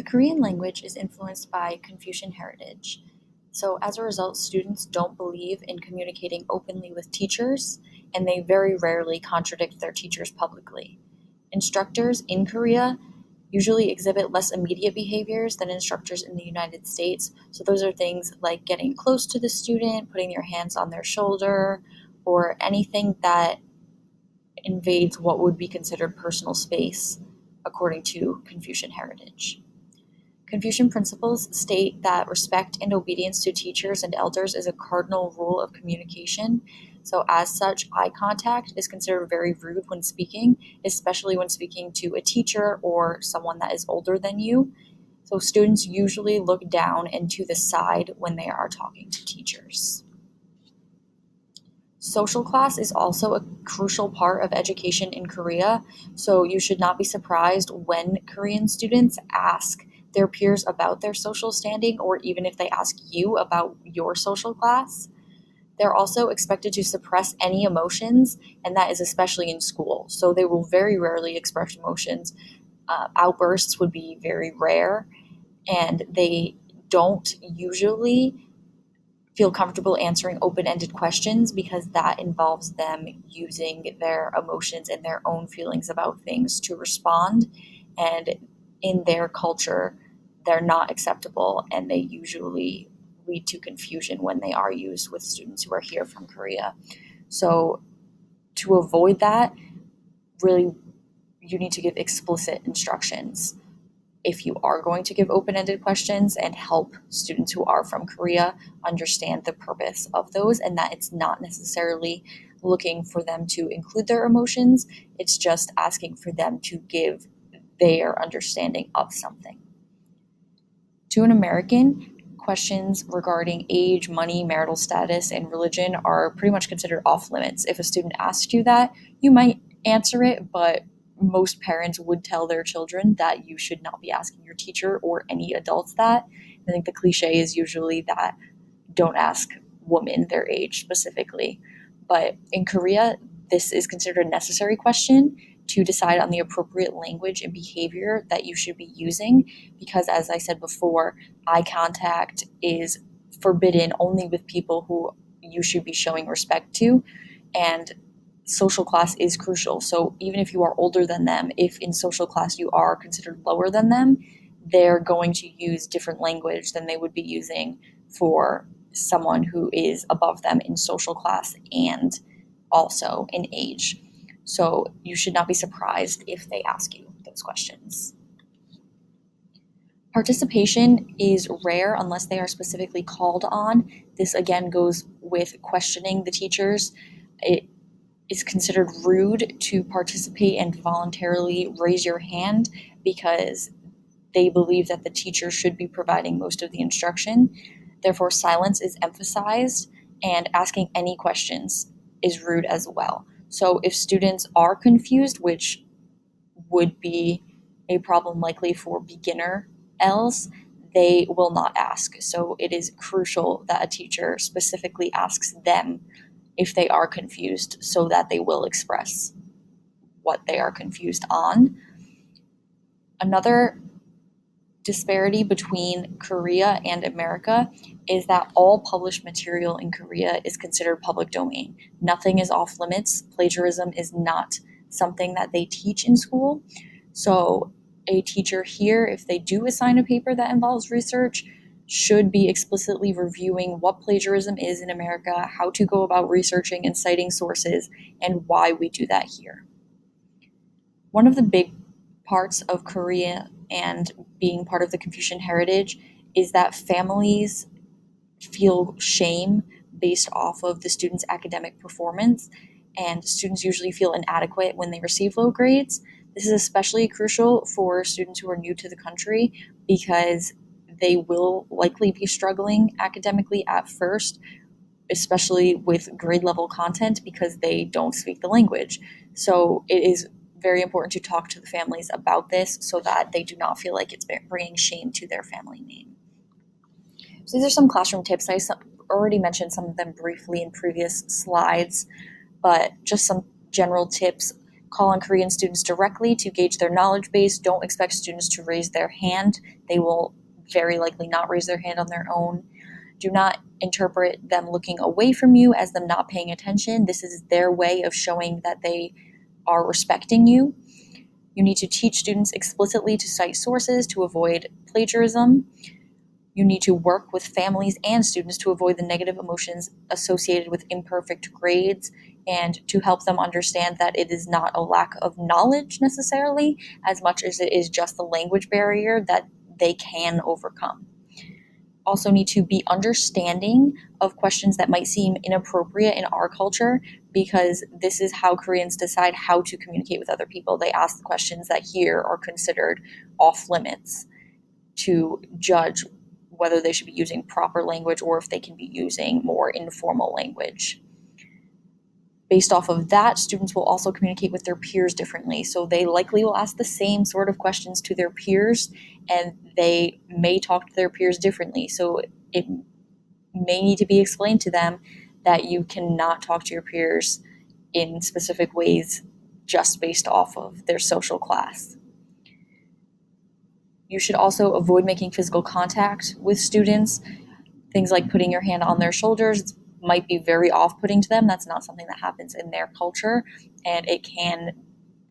The Korean language is influenced by Confucian heritage. So, as a result, students don't believe in communicating openly with teachers, and they very rarely contradict their teachers publicly. Instructors in Korea usually exhibit less immediate behaviors than instructors in the United States. So, those are things like getting close to the student, putting your hands on their shoulder, or anything that invades what would be considered personal space according to Confucian heritage. Confucian principles state that respect and obedience to teachers and elders is a cardinal rule of communication. So, as such, eye contact is considered very rude when speaking, especially when speaking to a teacher or someone that is older than you. So, students usually look down and to the side when they are talking to teachers. Social class is also a crucial part of education in Korea, so you should not be surprised when Korean students ask their peers about their social standing, or even if they ask you about your social class. They're also expected to suppress any emotions, and that is especially in school. So they will very rarely express emotions. Outbursts would be very rare, and they don't usually feel comfortable answering open-ended questions because that involves them using their emotions and their own feelings about things to respond. And in their culture, they're not acceptable, and they usually lead to confusion when they are used with students who are here from Korea. So to avoid that, really, you need to give explicit instructions if you are going to give open-ended questions, and help students who are from Korea understand the purpose of those, and that it's not necessarily looking for them to include their emotions, it's just asking for them to give their understanding of something. To an American, questions regarding age, money, marital status, and religion are pretty much considered off limits. If a student asks you that, you might answer it, but most parents would tell their children that you should not be asking your teacher or any adults that. I think the cliche is usually that don't ask women their age specifically. But in Korea, this is considered a necessary question to decide on the appropriate language and behavior that you should be using, because, as I said before, eye contact is forbidden only with people who you should be showing respect to, and social class is crucial. So even if you are older than them, if in social class you are considered lower than them, they're going to use different language than they would be using for someone who is above them in social class and also in age. So you should not be surprised if they ask you those questions. Participation is rare unless they are specifically called on. This again goes with questioning the teachers. It is considered rude to participate and voluntarily raise your hand because they believe that the teacher should be providing most of the instruction. Therefore, silence is emphasized, and asking any questions is rude as well. So if students are confused, which would be a problem likely for beginner Ls, they will not ask. So it is crucial that a teacher specifically asks them if they are confused, so that they will express what they are confused on. Another disparity between Korea and America is that all published material in Korea is considered public domain. Nothing is off limits. Plagiarism is not something that they teach in school. So a teacher here, if they do assign a paper that involves research, should be explicitly reviewing what plagiarism is in America, how to go about researching and citing sources, and why we do that here. One of the big parts of Korea and being part of the Confucian heritage is that families feel shame based off of the student's academic performance, and students usually feel inadequate when they receive low grades. This is especially crucial for students who are new to the country because they will likely be struggling academically at first, especially with grade level content, because they don't speak the language. So it is very important to talk to the families about this so that they do not feel like it's bringing shame to their family name. So these are some classroom tips. I already mentioned some of them briefly in previous slides, but just some general tips. Call on Korean students directly to gauge their knowledge base. Don't expect students to raise their hand. They will very likely not raise their hand on their own. Do not interpret them looking away from you as them not paying attention. This is their way of showing that they are respecting you. You need to teach students explicitly to cite sources to avoid plagiarism. You need to work with families and students to avoid the negative emotions associated with imperfect grades and to help them understand that it is not a lack of knowledge necessarily, as much as it is just the language barrier that they can overcome. Also need to be understanding of questions that might seem inappropriate in our culture, because this is how Koreans decide how to communicate with other people. They ask the questions that here are considered off limits to judge whether they should be using proper language or if they can be using more informal language. Based off of that, students will also communicate with their peers differently. So they likely will ask the same sort of questions to their peers, and they may talk to their peers differently. So it may need to be explained to them that you cannot talk to your peers in specific ways just based off of their social class. You should also avoid making physical contact with students. Things like putting your hand on their shoulders might be very off-putting to them. That's not something that happens in their culture, and it can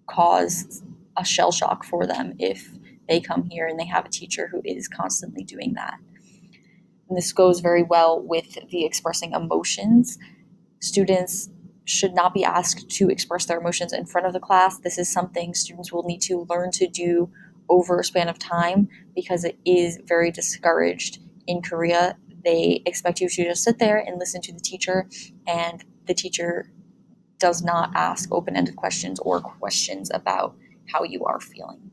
cause a shell shock for them if they come here and they have a teacher who is constantly doing that. And this goes very well with the expressing emotions. Students should not be asked to express their emotions in front of the class. This is something students will need to learn to do over a span of time because it is very discouraged in Korea. They expect you to just sit there and listen to the teacher, and the teacher does not ask open-ended questions or questions about how you are feeling.